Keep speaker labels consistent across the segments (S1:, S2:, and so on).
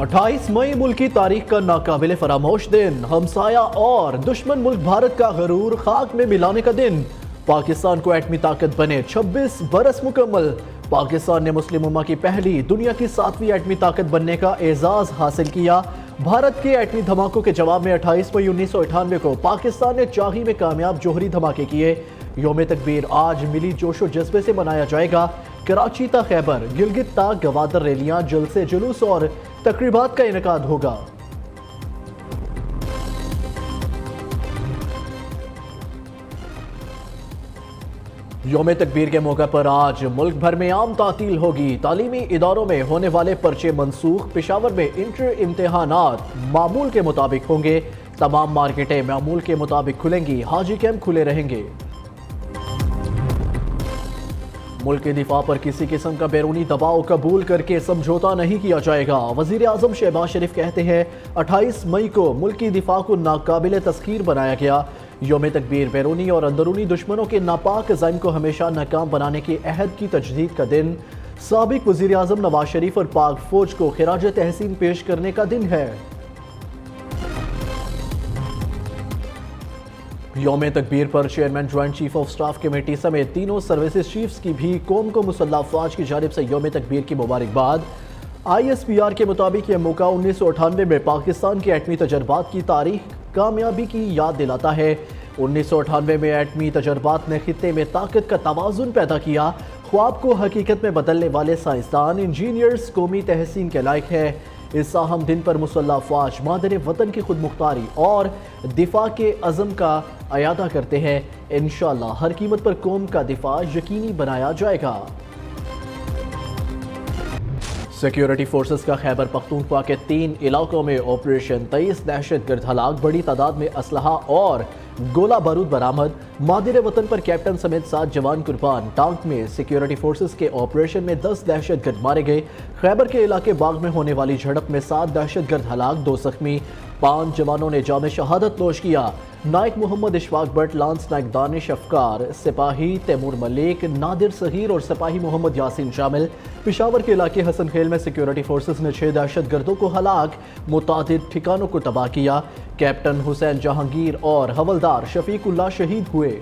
S1: 28 मई मुल्क की तारीख का नाकाबिले फरामोश दिन, हमसाया और दुश्मन मुल्क भारत का गरूर खाक में मिलाने का दिन। पाकिस्तान को एटमी ताकत बने 26 बरस मुकम्मल। पाकिस्तान ने मुस्लिम उम्मा की पहली, दुनिया की 7वीं एटमी ताकत बनने का एजाज हासिल किया। भारत के एटमी धमाकों के जवाब में 28 मई 1998 को पाकिस्तान ने चाही में कामयाब जोहरी धमाके किए। योम तकबीर आज मिली जोशो जज्बे से मनाया जाएगा। कराची ता खैबर, गिलगित ता गवादर रैलियां, जलसे जुलूस और तकरीबात का इनेकाद होगा। योम तकबीर के मौके पर आज मुल्क भर में आम तातील होगी। तालीमी इदारों में होने वाले पर्चे मनसूख। पेशावर में इंटर इम्तिहानात मामूल के मुताबिक होंगे। तमाम मार्केटें मामूल के मुताबिक खुलेंगी। हाजी कैंप खुले रहेंगे। मुल्क के दिफा पर किसी किस्म का बैरूनी दबाव कबूल करके समझौता नहीं किया जाएगा। वजीर आजम शहबाज शरीफ कहते हैं 28 मई को मुल्क की दिफा को नाकाबिले तस्खीर बनाया गया। योम तकबीर बैरूनी और अंदरूनी दुश्मनों के नापाक ज़ैम को हमेशा नाकाम बनाने के अहद की तजदीद का दिन। साबिक वजीर आजम नवाज शरीफ और पाक फौज को खिराज तहसीन पेश करने का दिन है। योम तकबीर पर chairman joint chief of staff committee समेत तीनों सर्विसेज चीफ्स की भी कौम को मुसल्लह अफवाज की जानिब से योम तकबीर की मुबारकबाद। ISPR के मुताबिक यह मौका 1998 में पाकिस्तान के एटमी तजर्बात की तारीख कामयाबी की याद दिलाता है। 1998 में एटमी तजर्बात ने खित्ते में ताकत का तवाज़ुन पैदा किया। ख्वाब को हकीकत में बदलने वाले साइंसदान, इंजीनियर्स कौमी तहसीन के लायक है। इस अहम दिन पर मुसल्लह अफवाज मादर वतन की खुद मुख्तारी और दिफा के अज़म का अयादा करते हैं। इंशाअल्लाह हर कीमत पर कौम का दिफा यकीनी बनाया जाएगा। सिक्योरिटी फोर्सेस का खैबर पख्तूनख्वा के 3 इलाकों में ऑपरेशन, 23 दहशतगर्द हलाक, बड़ी तादाद में असलहा और गोला बारूद बरामद। मादिर वतन पर कैप्टन समेत 7 जवान कुर्बान। टांक में सिक्योरिटी फोर्सेस के ऑपरेशन में 10 दहशतगर्द मारे गए। खैबर के इलाके बाग में होने वाली झड़प में 7 दहशतगर्द हलाक, 2 जख्मी। 5 जवानों ने जाम शहादत नोश किया। नायक मोहम्मद इशफाक भट्ट, लांस नायक दानिश अफकार, सिपाही तैमूर मलिक, नादिर सगीर और सिपाही मोहम्मद यासीन शामिल। पेशावर के इलाके हसन खेल में सिक्योरिटी फोर्सेस ने 6 दहशतगर्दों को हलाक, मुतादिद ठिकानों को तबाह किया। कैप्टन हुसैन जहांगीर और हवलदार शफीकुल्लाह शहीद हुए।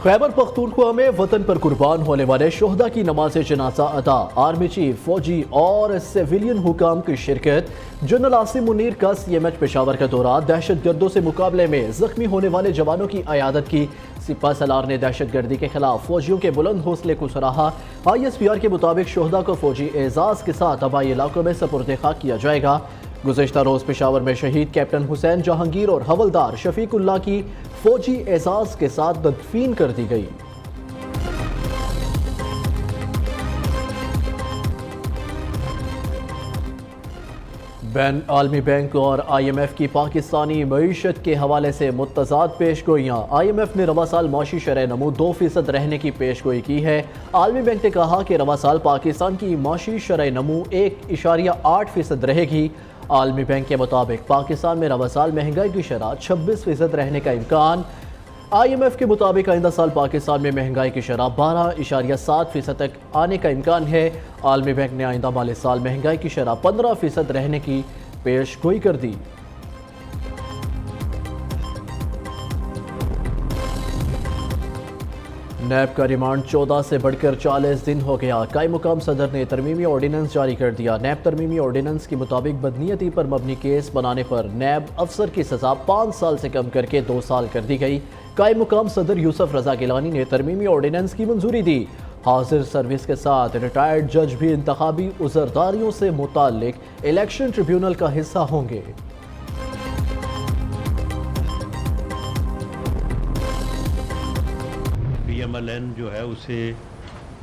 S1: खैबर पख्तूनख्वा में वतन पर कुर्बान होने वाले शोहदा की नमाज जनाजा अदा। आर्मी चीफ, फौजी और सिविलियन हुकाम की शिरकत। जनरल आसिम मुनीर का CMH पेशावर का दौरा। दहशतगर्दों से मुकाबले में जख्मी होने वाले जवानों की अयादत की। सिपा सलार ने दहशतगर्दी के खिलाफ फौजियों के बुलंद हौसले को सराहा। ISPR के मुताबिक शोहदा को फौजी एजाज के साथ हवाई इलाकों में सपुर्द खाक किया जाएगा। गुज़श्ता रोज़ पेशावर में शहीद कैप्टन हुसैन जहांगीर और हवलदार शफीकुल्लाह की फौजी एजाज के साथ तदफीन कर दी गई। बैन आलमी बैंक और IMF की पाकिस्तानी मईशत के हवाले से मुतज़ाद पेशगोइयाँ। IMF ने रवा साल माशी शरह नमू 2% रहने की पेशगोई की है। आलमी बैंक ने कहा कि रवा साल पाकिस्तान की माशी शरह नमू 1.8% रहेगी। आलमी बैंक के मुताबिक पाकिस्तान में रवा साल महंगाई की शरह 26% रहने का इम्कान। IMF के मुताबिक आइंदा साल पाकिस्तान में महंगाई की शरह 12.7% तक आने का इम्कान है। आलमी बैंक ने आइंदा माली साल महंगाई की शरह 15% रहने की पेशगोई कर दी। नैब का रिमांड 14 से बढ़कर 40 दिन हो गया। कायम मुकाम सदर ने तरमीमी ऑर्डिनेंस जारी कर दिया। नैब तरमीमी ऑर्डिनेंस के मुताबिक बदनीयती पर मबनी केस बनाने पर नैब अफसर की सजा 5 साल से कम करके 2 साल कर दी गई। कायम मुकाम सदर यूसुफ रजा गिलानी ने तरमीमी ऑर्डिनेंस की मंजूरी दी। हाजिर सर्विस के साथ रिटायर्ड जज भी इंतखाबी उज़रदारियों से मुताल्लिक इलेक्शन ट्रिब्यूनल का हिस्सा होंगे।
S2: PMLN जो है उसे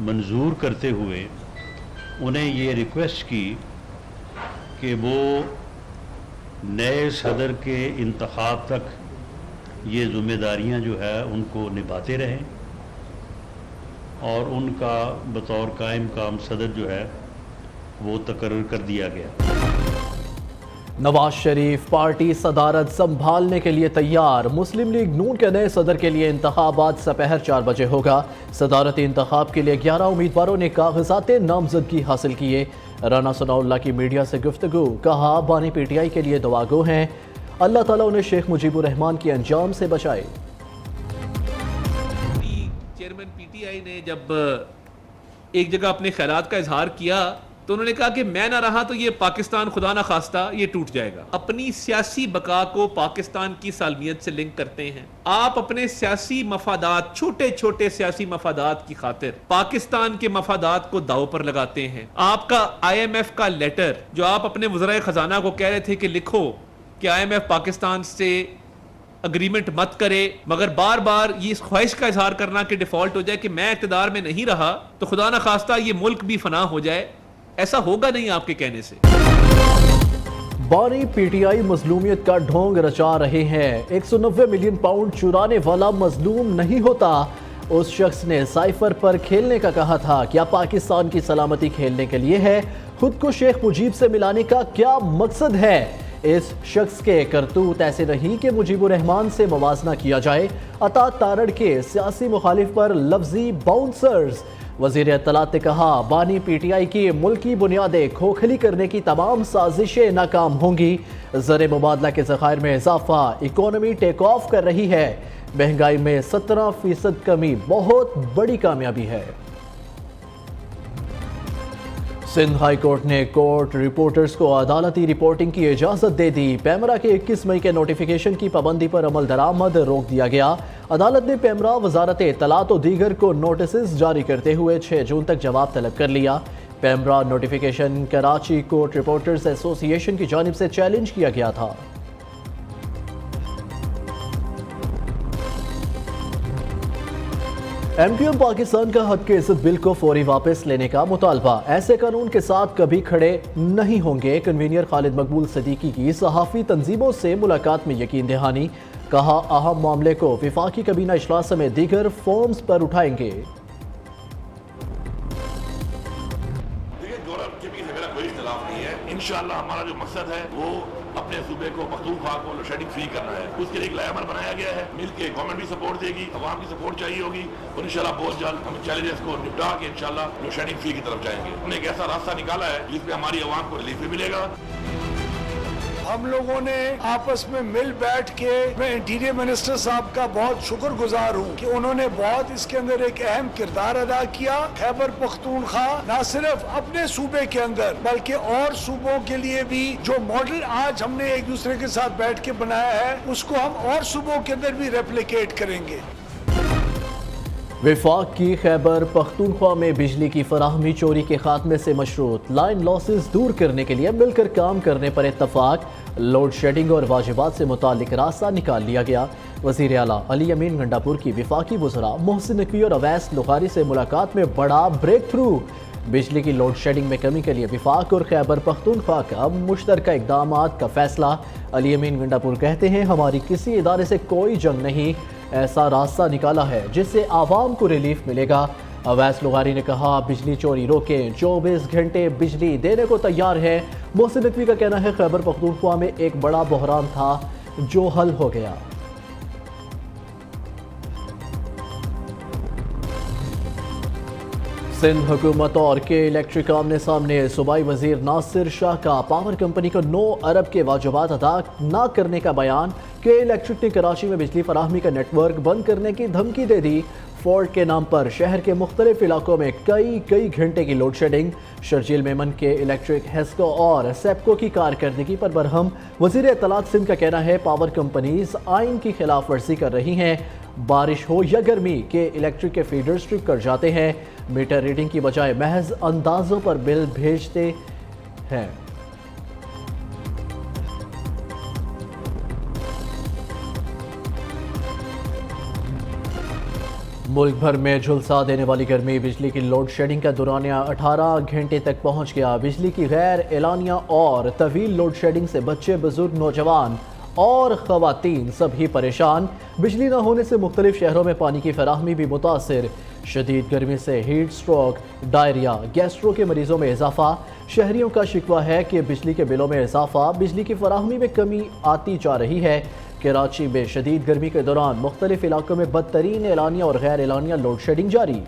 S2: मंजूर करते हुए उन्हें ये रिक्वेस्ट की कि वो नए सदर के इंतखाब तक ये ज़िम्मेदारियां जो है उनको निभाते रहें और उनका बतौर कायम काम सदर जो है वो तकर्रर कर दिया गया।
S1: नवाज शरीफ पार्टी सदारत संभालने के लिए तैयार। मुस्लिम लीग नून के नए सदर के लिए इंतखाबात सपहर 4 बजे होगा। सदारती इंतखाब के लिए 11 उम्मीदवारों ने कागजात नामजदगी हासिल किए। राना सनाउल्लाह की मीडिया से गुफ्तगू, कहा बानी पीटीआई के लिए दुआगो हैं, अल्लाह ताला उन्हें शेख मुजीबुर रहमान के अंजाम से बचाए।
S3: चेयरमैन पीटीआई ने जब एक जगह अपने ख्यालात का इजहार किया तो उन्होंने कहा कि मैं ना रहा तो ये पाकिस्तान खुदा ना खास्ता ये टूट जाएगा। अपनी सियासी बका को पाकिस्तान की सालमियत से लिंक करते हैं। आप अपने सियासी मफादात, छोटे छोटे सियासी मफादात की खातिर पाकिस्तान के मफादात को दाव पर लगाते हैं। आपका IMF का लेटर जो आप अपने वज़राए खजाना को कह रहे थे कि लिखो कि IMF पाकिस्तान से अग्रीमेंट मत करे, मगर बार बार ये इस ख्वाहिश का इजहार करना कि डिफॉल्ट हो जाए कि मैं इक़्तिदार में नहीं रहा तो खुदा ना खास्ता ये मुल्क भी फना हो जाए, ऐसा होगा नहीं आपके कहने से।
S1: बानी पीटीआई मजलूमियत का ढोंग रचा रहे हैं। 190 मिलियन पाउंड चुराने वाला मजलूम नहीं होता। उस शख्स ने साइफर पर खेलने का कहा था। क्या पाकिस्तान की सलामती खेलने के लिए है? खुद को शेख मुजीब से मिलाने का क्या मकसद है? इस शख्स के करतूत ऐसे नहीं कि मुजीबुर रहमान से मवाजना किया जाए। अता तारड़ के सियासी मुखालिफ पर लफ्जी बाउंसर्स। वज़ीर इत्तलात ने कहा बानी पीटीआई की मुल्की बुनियादें खोखली करने की तमाम साजिशें नाकाम होंगी। ज़र मुबादला के ज़खायर में इजाफा, इकोनॉमी टेक ऑफ कर रही है। महंगाई में 17% कमी बहुत बड़ी कामयाबी है। सिंध हाई कोर्ट ने कोर्ट रिपोर्टर्स को अदालती रिपोर्टिंग की इजाज़त दे दी। पैमरा के 21 मई के नोटिफिकेशन की पाबंदी पर अमल दरामद रोक दिया गया। अदालत ने पैमरा, वजारत इत्तलात और दीगर को नोटिस जारी करते हुए 6 जून तक जवाब तलब कर लिया। PEMRA notification Karachi court reporters association की जानिब से चैलेंज किया गया था। MQM पाकिस्तान का हक के इज्जत बिल को फौरी वापस लेने का मुतालबा। ऐसे कानून के साथ कभी खड़े नहीं होंगे। कन्वीनर खालिद मकबूल सदीकी की सहाफ़ी तंजीमों से मुलाकात में यकीन दहानी। कहा अहम मामले को विफाकी कबीना इजलास समेत दीगर फोरम्स पर उठाएंगे।
S4: इंशाअल्लाह हमारा जो मकसद है वो अपने सूबे को पख्तूनख्वा को लोडशेडिंग फ्री करना है। उसके लिए एक लायामल बनाया गया है। मिलके गवर्नमेंट भी सपोर्ट देगी, अवाम की सपोर्ट चाहिए होगी और इंशाअल्लाह बहुत जल्द हम चैलेंजेस को निपटा के इंशाअल्लाह लोडशेडिंग फ्री की तरफ जाएंगे। हमने एक ऐसा रास्ता निकाला है जिसमें हमारी अवाम को रिलीफ भी मिलेगा।
S5: हम लोगों ने आपस में मिल बैठ के, मैं इंटीरियर मिनिस्टर साहब का बहुत शुक्रगुजार हूँ कि उन्होंने बहुत इसके अंदर एक अहम किरदार अदा किया। खैबर पख्तूनख्वा न सिर्फ अपने सूबे के अंदर बल्कि और सूबों के लिए भी जो मॉडल आज हमने एक दूसरे के साथ बैठ के बनाया है उसको हम और सूबों के अंदर भी रेप्लिकेट करेंगे।
S1: विफाक की खैबर पख्तूनख्वा में बिजली की फराहमी चोरी के खात्मे से मशरूत। लाइन लॉसेस दूर करने के लिए मिलकर काम करने पर इत्तफाक। लोड शेडिंग और वाजिबात से मुतालिक रास्ता निकाल लिया गया। वज़ीर आला अली अमीन गंडापुर की विफाकी वज़रा मोहसिन नकवी और अवैस लुगारी से मुलाकात में बड़ा ब्रेक थ्रू। बिजली की लोड शेडिंग में कमी के लिए विफाक और खैबर पख्तूनख्वा का मुश्तरका इक़दामात का फैसला। अली अमीन गंडापुर कहते हैं हमारी किसी इदारे से कोई जंग नहीं, ऐसा रास्ता निकाला है जिससे आवाम को रिलीफ मिलेगा। अवैस लुगारी ने कहा बिजली चोरी रोकें, 24 घंटे बिजली देने को तैयार है। मोहसिन नकवी का कहना है खैबर पख्तूनख्वा में एक बड़ा बहरान था जो हल हो गया। सिंध हुकूमत और के इलेक्ट्रिक आमने सामने। सूबाई वजीर नासिर शाह का पावर कंपनी को 9 अरब के वाजिबात अदा न करने का बयान। के इलेक्ट्रिक ने कराची में बिजली फराहमी का नेटवर्क बंद करने की धमकी दे दी। फॉल्ट के नाम पर शहर के मुख्तलिफ इलाकों में कई घंटे की लोड शेडिंग। शर्जील मेमन के इलेक्ट्रिक, हेस्को और सेप्को की कारकर्दगी पर बरहम। वज़ीर इत्तलात सिंध का कहना है पावर कंपनीज आइन की खिलाफ वर्जी कर रही हैं। बारिश हो या गर्मी के इलेक्ट्रिक के फीडर्स ट्रिप कर जाते हैं। मीटर रीडिंग की बजाय महज अंदाजों पर बिल भेजते हैं। मुल्क भर में झुलसा देने वाली गर्मी। बिजली की लोड शेडिंग का दौरानिया 18 घंटे तक पहुंच गया। बिजली की गैर एलानिया और तवील लोड शेडिंग से बच्चे, बुजुर्ग, नौजवान और ख़वातीन सभी परेशान। बिजली न होने से मुख्तलिफ शहरों में पानी की फराहमी भी मुतासिर। شدید گرمی سے ہیٹ سٹروک، ڈائریا، گیسٹرو کے مریضوں میں اضافہ۔ شہریوں کا شکوہ ہے کہ بجلی کے بلوں میں اضافہ، بجلی کی فراہمی میں کمی آتی جا رہی ہے۔ کراچی میں شدید گرمی کے دوران مختلف علاقوں میں بدترین اعلانیہ اور غیر اعلانیہ لوڈ شیڈنگ جاری۔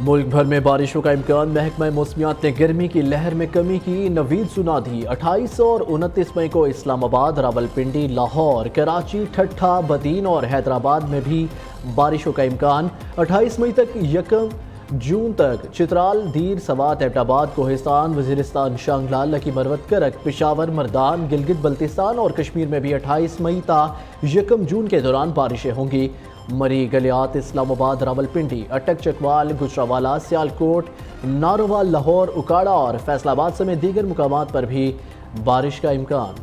S1: ملک بھر میں بارشوں کا امکان، محکمہ موسمیات نے گرمی کی لہر میں کمی کی نوید سنا دی۔ 28 اور 29 مئی کو اسلام آباد، راولپنڈی، لاہور، کراچی، ٹھٹھہ، بدین اور حیدرآباد میں بھی بارشوں کا امکان۔ 28 مئی تک 1 جون تک چترال، دیر، سوات، ایبٹ آباد، کوہستان، وزیرستان، شانگلہ، لکی مروت، کرک، پشاور، مردان، گلگت بلتستان اور کشمیر میں بھی 28 مئی تا 1 جون کے دوران بارشیں ہوں گی۔ مری، گلیات، اسلام آباد، راولپنڈی، اٹک، چکوال، گجرانوالہ، سیالکوٹ، ناروال، لاہور، اکاڑا اور فیصل آباد سمیت دیگر مقامات پر بھی بارش کا امکان۔